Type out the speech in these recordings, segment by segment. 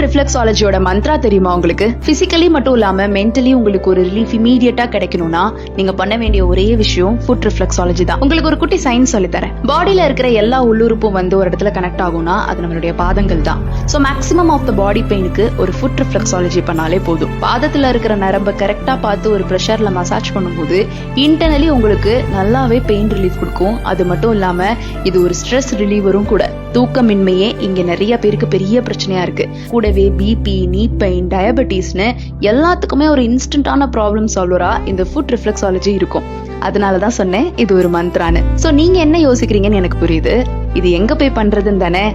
Food ரிஃப்ளெக்ஸாலஜியோட Mantra தெரியுமா உங்களுக்கு? Physically மட்டும் இல்லாம மென்டலி உங்களுக்கு ஒரு ரிலீஃப் இமீடியட்டா கிடைக்கணும்னா நீங்க பண்ண வேண்டிய ஒரே விஷயம் ஃபுட் ரிஃப்ளெக்ஸாலஜி தான். உங்களுக்கு ஒரு குட்டி சயின்ஸ் சொல்லி தரேன். பாடியில இருக்கிற எல்லா உள்ளுறுப்பும் ஒரு இடத்துல கனெக்ட் ஆகும்னா அது நம்மளுடைய பாதங்கள் தான். சோ மேக்ஸிமம் ஆஃப் த பாடி பெயினுக்கு ஒரு ஃபுட் ரிஃப்ளெக்ஸாலஜி பண்ணாலே போதும். பாதத்துல இருக்கிற நரம்பை கரெக்டா பார்த்து ஒரு பிரஷர்ல மசாஜ் பண்ணும்போது இன்டர்னலி உங்களுக்கு நல்லாவே பெயின் ரிலீஃப் கொடுக்கும். அது மட்டும் இல்லாம இது ஒரு ஸ்ட்ரெஸ் ரிலீவரும் கூட. தூக்கமின்மையே இங்க நிறைய பேருக்கு பெரிய பிரச்சனையா இருக்கு. கூடவே பிபி, நீ பெயின், டயபெட்டிஸ்னு எல்லாத்துக்குமே ஒரு இன்ஸ்டன்டான ப்ராப்ளம் சால்வரா இந்த ஃபுட் ரிஃப்ளெக்ஸாலஜி இருக்கும். அதனாலதான் சொன்னேன் இது ஒரு மந்த்ரான்னு. சோ நீங்க என்ன யோசிக்கிறீங்கன்னு எனக்கு புரியுது. இது எங்க போய் பண்றதுன்னு தானே?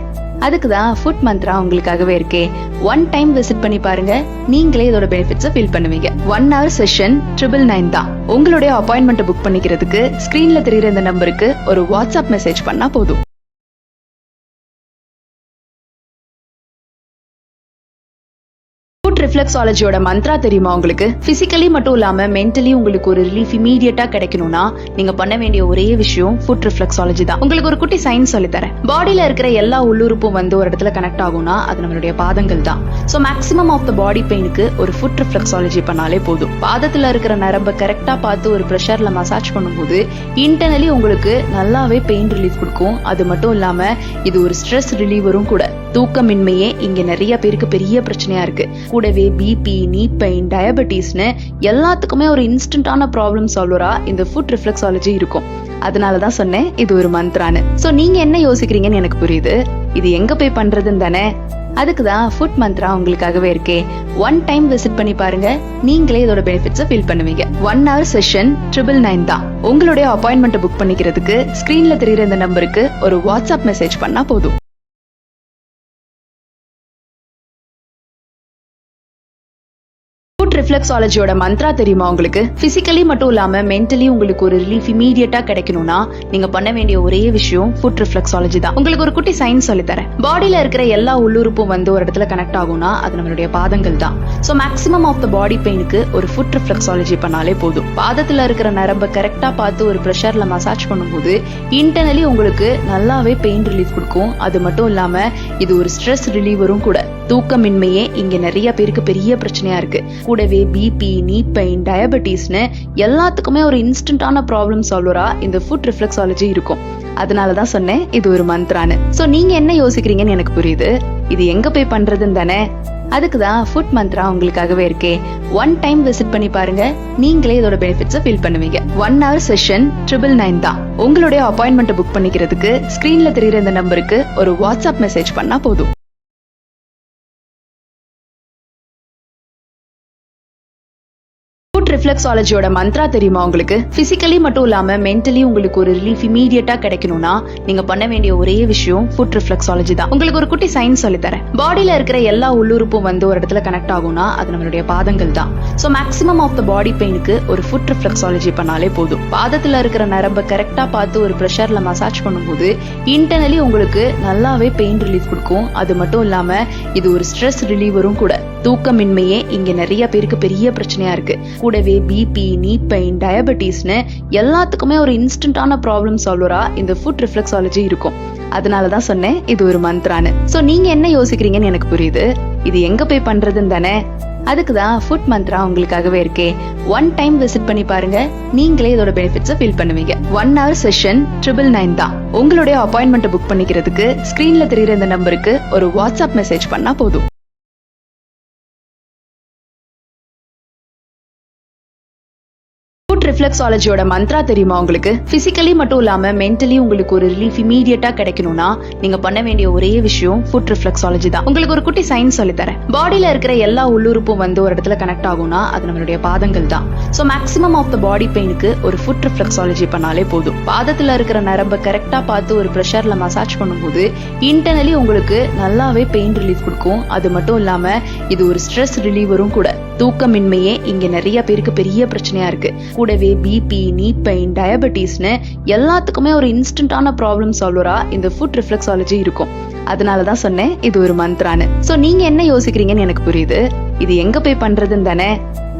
அதுக்குதான் ஃபுட் மந்த்ரா உங்களுக்காகவே இருக்கே. 1 டைம் விசிட் பண்ணி பாருங்க, நீங்களே இதோட பெனிஃபிட்ஸை ஃபீல் பண்ணுவீங்க. 1 hour செஷன் 999 தான். உங்களுடைய அப்பாயின்மெண்ட் புக் பண்ணிக்கிறதுக்கு ஸ்கிரீன்ல தெரியுற இந்த நம்பருக்கு ஒரு வாட்ஸ்அப் மெசேஜ் பண்ணா போதும். ஃபுட் ரிஃப்ளெக்ஸாலஜியோட மந்த்ரா தெரியுமா உங்களுக்கு? பிசிக்கலி மட்டும் இல்லாம மென்டலி உங்களுக்கு ஒரு ரிலீஃப் இமீடியட்டா கிடைக்கணும்னா நீங்க பண்ண வேண்டிய ஒரே விஷயம் ஃபுட் ரிஃப்ளெக்ஸாலஜி தான். உங்களுக்கு ஒரு குட்டி சயின்ஸ் சொல்லி தரேன். பாடியில இருக்கிற எல்லா உள்ளுறுப்பும் ஒரு இடத்துல கனெக்ட் ஆகும்னா அது நம்மளுடைய பாதங்கள் தான். சோ மேக்ஸிமம் ஆஃப் த பாடி பெயினுக்கு ஒரு ஃபுட் ரிஃப்ளெக்ஸாலஜி பண்ணாலே போதும். பாதத்துல இருக்கிற நரம்பை கரெக்டா பார்த்து ஒரு பிரஷர்ல மசாஜ் பண்ணும்போது இன்டர்னலி உங்களுக்கு நல்லாவே பெயின் ரிலீஃப் கொடுக்கும். அது மட்டும் இல்லாம இது ஒரு ஸ்ட்ரெஸ் ரிலீவரும் கூட. தூக்கமின்மையே இங்க நிறைய பேருக்கு பெரிய பிரச்சனையா இருக்கு. கூடவே பிபி, நீ பெயின், டயபெட்டிஸ்னு எல்லாத்துக்குமே ஒரு இன்ஸ்டன்டான ப்ராப்ளம் சால்வரா இந்த ஃபுட் ரிஃப்ளெக்ஸாலஜி இருக்கும். அதனாலதான் சொன்னேன் இது ஒரு மந்த்ரான்னு. சோ நீங்க என்ன யோசிக்கிறீங்கன்னு எனக்கு புரியுது. இது எங்க போய் பண்றதுன்னு தானே? அதுக்குதான் ஃபுட் மந்த்ரா உங்களுக்காகவே இருக்கே. 1 டைம் விசிட் பண்ணி பாருங்க, நீங்களே இதோட பெனிஃபிட்ஸை ஃபீல் பண்ணுவீங்க. 1 hour செஷன் 999 தான். உங்களுடைய அப்பாயின்மெண்ட் புக் பண்ணிக்கிறதுக்கு ஸ்கிரீன்ல தெரியுற இந்த நம்பருக்கு ஒரு வாட்ஸ்அப் மெசேஜ் பண்ணா போதும். ரிஃப்ளெக்ஸாலஜியோட மந்த்ரா தெரியுமா உங்களுக்கு? பிசிக்கலி மட்டும் இல்லாம மென்டலி உங்களுக்கு ஒரு ரிலீஃப் இமீடியட்டா கிடைக்கணும்னா நீங்க பண்ண வேண்டிய ஒரே விஷயம் ஃபுட் ரிஃப்ளெக்ஸாலஜி தான். உங்களுக்கு ஒரு குட்டி சயின்ஸ் சொல்லி தரேன். பாடியில இருக்கிற எல்லா உள்ளுறுப்பும் ஒரு இடத்துல கனெக்ட் ஆகும்னா அது நம்மளுடைய பாதங்கள் தான். சோ மேக்ஸிமம் ஆஃப் த பாடி பெயினுக்கு ஒரு ஃபுட் ரிஃப்ளெக்ஸாலஜி பண்ணாலே போதும். பாதத்துல இருக்கிற நரம்பை கரெக்டா பார்த்து ஒரு பிரஷர்ல மசாஜ் பண்ணும்போது இன்டர்னலி உங்களுக்கு நல்லாவே பெயின் ரிலீஃப் கொடுக்கும். அது மட்டும் இல்லாம இது ஒரு ஸ்ட்ரெஸ் ரிலீவரும் கூட. தூக்கமின்மையே இங்க நிறைய பேருக்கு பெரிய பிரச்சனையா இருக்கு. கூடவே பிபி, நீ பெயின், டயபெட்டிஸ்னு எல்லாத்துக்குமே ஒரு இன்ஸ்டன்டான ப்ராப்ளம் சால்வரா இந்த ஃபுட் ரிஃப்ளெக்ஸாலஜி இருக்கும். அதனாலதான் சொன்னேன் இது ஒரு மந்த்ரான்னு. சோ நீங்க என்ன யோசிக்கிறீங்கன்னு எனக்கு புரியுது. இது எங்க போய் பண்றதுன்னு தானே? அதுக்குதான் ஃபுட் மந்த்ரா உங்களுக்காகவே இருக்கே. 1 டைம் விசிட் பண்ணி பாருங்க, நீங்களே இதோட பெனிஃபிட்ஸை ஃபீல் பண்ணுவீங்க. 1 hour செஷன் 999 தான். உங்களுடைய அப்பாயின்மெண்ட் புக் பண்ணிக்கிறதுக்கு ஸ்கிரீன்ல தெரியுற இந்த நம்பருக்கு ஒரு வாட்ஸ்அப் மெசேஜ் பண்ணா போதும். ரிஃப்ளெக்ஸாலஜியோட மந்த்ரா தெரியுமா உங்களுக்கு? பிசிக்கலி மட்டும் இல்லாம மென்டலி உங்களுக்கு ஒரு ரிலீஃப் இமீடியட்டா கிடைக்கணும்னா நீங்க பண்ண வேண்டிய ஒரே விஷயம் ஃபுட் ரிஃப்ளெக்ஸாலஜி தான். உங்களுக்கு ஒரு குட்டி சயின்ஸ் சொல்லி தரேன். பாடியில இருக்கிற எல்லா உள்ளுறுப்பும் ஒரு இடத்துல கனெக்ட் ஆகும்னா அது நம்மளுடைய பாதங்கள் தான். சோ மேக்ஸிமம் ஆஃப் த பாடி பெயினுக்கு ஒரு ஃபுட் ரிஃப்ளெக்ஸாலஜி பண்ணாலே போதும். பாதத்துல இருக்கிற நரம்பை கரெக்டா பார்த்து ஒரு பிரஷர்ல மசாஜ் பண்ணும்போது இன்டர்னலி உங்களுக்கு நல்லாவே பெயின் ரிலீஃப் கொடுக்கும். அது மட்டும் இல்லாம இது ஒரு ஸ்ட்ரெஸ் ரிலீவரும் கூட. தூக்கமின்மையே இங்க நிறைய பேருக்கு பெரிய பிரச்சனையா இருக்கு. கூடவே பிபி, நீ பெயின், டயபெட்டிஸ்னு எல்லாத்துக்குமே ஒரு இன்ஸ்டன்டான ப்ராப்ளம் சால்வரா இந்த ஃபுட் ரிஃப்ளெக்ஸாலஜி இருக்கும். அதனாலதான் சொன்னேன் இது ஒரு மந்த்ரான்னு. சோ நீங்க என்ன யோசிக்கிறீங்கன்னு எனக்கு புரியுது. இது எங்க போய் பண்றதுன்னு தானே? அதுக்குதான் ஃபுட் மந்த்ரா உங்களுக்காகவே இருக்கே. 1 டைம் விசிட் பண்ணி பாருங்க, நீங்களே இதோட பெனிஃபிட்ஸை ஃபீல் பண்ணுவீங்க. 1 hour செஷன் 999 தான். உங்களுடைய அப்பாயின்மெண்ட் புக் பண்ணிக்கிறதுக்கு ஸ்கிரீன்ல தெரியுற இந்த நம்பருக்கு ஒரு வாட்ஸ்அப் மெசேஜ் பண்ணா போதும். ரிஃப்ளெக்ஸாலஜியோட மந்த்ரா தெரியுமா உங்களுக்கு? பிசிக்கலி மட்டும் இல்லாம மென்டலி உங்களுக்கு ஒரு ரிலீஃப் இமீடியட்டா கிடைக்கணும்னா நீங்க பண்ண வேண்டிய ஒரே விஷயம் ஃபுட் ரிஃப்ளெக்ஸாலஜி தான். உங்களுக்கு ஒரு குட்டி சயின்ஸ் சொல்லி தரேன். பாடியில இருக்கிற எல்லா உள்ளுறுப்பும் ஒரு இடத்துல கனெக்ட் ஆகும்னா அது நம்மளுடைய பாதங்கள் தான். சோ மேக்ஸிமம் ஆஃப் த பாடி பெயினுக்கு ஒரு ஃபுட் ரிஃப்ளெக்ஸாலஜி பண்ணாலே போதும். பாதத்துல இருக்கிற நரம்பை கரெக்டா பார்த்து ஒரு பிரஷர்ல மசாஜ் பண்ணும்போது இன்டர்னலி உங்களுக்கு நல்லாவே பெயின் ரிலீஃப் கொடுக்கும். அது மட்டும் இல்லாம இது ஒரு ஸ்ட்ரெஸ் ரிலீவரும் கூட. தூக்கமின்மையே இங்க நிறைய பேருக்கு பெரிய பிரச்சனையா இருக்கு. கூடவே பிபி, நீ பெயின், டயபெட்டிஸ்னு எல்லாத்துக்குமே ஒரு இன்ஸ்டன்டான ப்ராப்ளம் சால்வரா இந்த ஃபுட் ரிஃப்ளெக்ஸாலஜி இருக்கும். அதனாலதான் சொன்னேன் இது ஒரு மந்த்ரான்னு. சோ நீங்க என்ன யோசிக்கிறீங்கன்னு எனக்கு புரியுது. இது எங்க போய் பண்றதுன்னு தானே?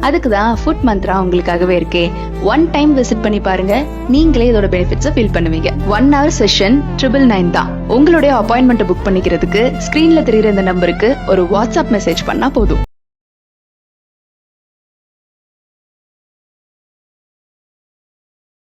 அதுக்கு தான் ஃபுட் மந்த்ரா உங்களுக்காகவே இருக்கே. ஒன் டைம் விசிட் பண்ணி பாருங்க, நீங்களே இதோட பெனிஃபிட்ஸை ஃபீல் பண்ணுவீங்க. 1 hour செஷன் 999 தான். உங்களுடைய அப்பாயின்மெண்ட் புக் பண்ணிக்கிறதுக்கு ஸ்கிரீன்ல தெரியுற இந்த நம்பருக்கு ஒரு வாட்ஸ்அப் மெசேஜ் பண்ணா போதும்.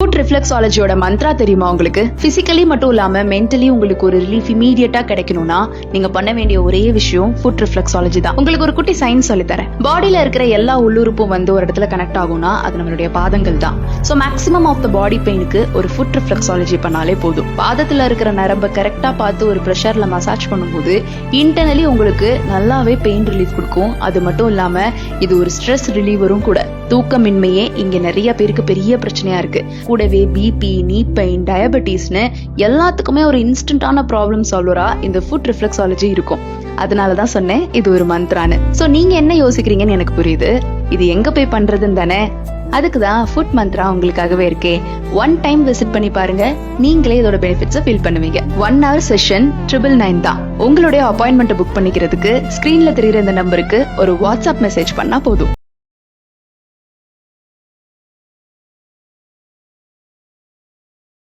ஃபுட் ரிஃப்ளெக்ஸாலஜியோட மந்த்ரா தெரியுமா உங்களுக்கு? பிசிக்கலி மட்டும் இல்லாம மென்டலி உங்களுக்கு ஒரு ரிலீஃப் இமீடியட்டா கிடைக்கணும்னா நீங்க பண்ண வேண்டிய ஒரே விஷயம் ஃபுட் ரிஃப்ளெக்ஸாலஜி தான். உங்களுக்கு ஒரு குட்டி சயின்ஸ் சொல்லி தரேன். பாடியில இருக்கிற எல்லா உள்ளுறுப்பும் வந்து ஒரு இடத்துல கனெக்ட் ஆகும்னா அது நம்மளுடைய பாதங்கள் தான். சோ மேக்ஸிமம் ஆஃப் த பாடி பெயினுக்கு ஒரு ஃபுட் ரிஃப்ளெக்ஸாலஜி பண்ணாலே போதும். பாதத்துல இருக்கிற நரம்பை கரெக்டா பார்த்து ஒரு ப்ரெஷர்ல மசாஜ் பண்ணும்போது இன்டர்னலி உங்களுக்கு நல்லாவே பெயின் ரிலீஃப் கொடுக்கும். அது மட்டும் இல்லாம இது ஒரு ஸ்ட்ரெஸ் ரிலீவரும் கூட. தூக்கமின்மையே இங்க நிறைய பேருக்கு பெரிய பிரச்சனையா இருக்கு. கூடவே பிபி, நீ பெயின், டயபெட்டிஸ்னு எல்லாத்துக்குமே ஒரு இன்ஸ்டன்டான ப்ராப்ளம் சால்வரா இந்த ஃபுட் ரிஃப்ளெக்ஸாலஜி இருக்கும். அதனாலதான் சொன்னேன் இது ஒரு மந்த்ரான்னு. சோ நீங்க என்ன யோசிக்கிறீங்கன்னு எனக்கு புரியுது. இது எங்க போய் பண்றதுன்னு தானே? அதுக்குதான் ஃபுட் மந்த்ரா உங்களுக்காகவே இருக்கே. ஒன் டைம் விசிட் பண்ணி பாருங்க, நீங்களே இதோட பெனிஃபிட்ஸை ஃபீல் பண்ணுவீங்க. 1 hour செஷன் 999 தான். உங்களுடைய அப்பாயின்மெண்ட் புக் பண்ணிக்கிறதுக்கு ஸ்கிரீன்ல தெரியுற இந்த நம்பருக்கு ஒரு வாட்ஸ்அப் மெசேஜ் பண்ணா போதும்.